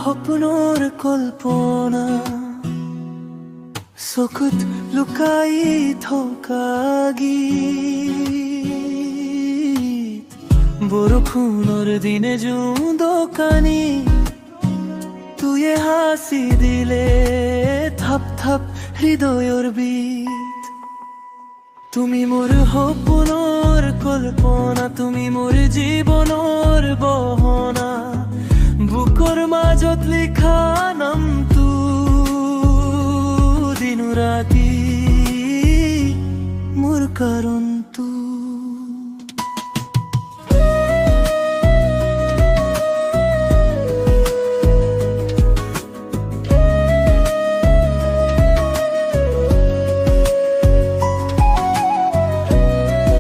সপোনৰ কল্পনা চকুত লুকাই থকা গীত বৰষুণৰ দিনে জোনদোকানী তুয়ে হাসি দিলে থাপ থাপ হৃদয়ৰ বিত তুমি মোৰ সপোনৰ কল্পনা তুমি মোৰ জীৱনৰ বহনা বুকৰ মাজত লিখা নামটো দিন ৰাতি মোৰ কাৰণ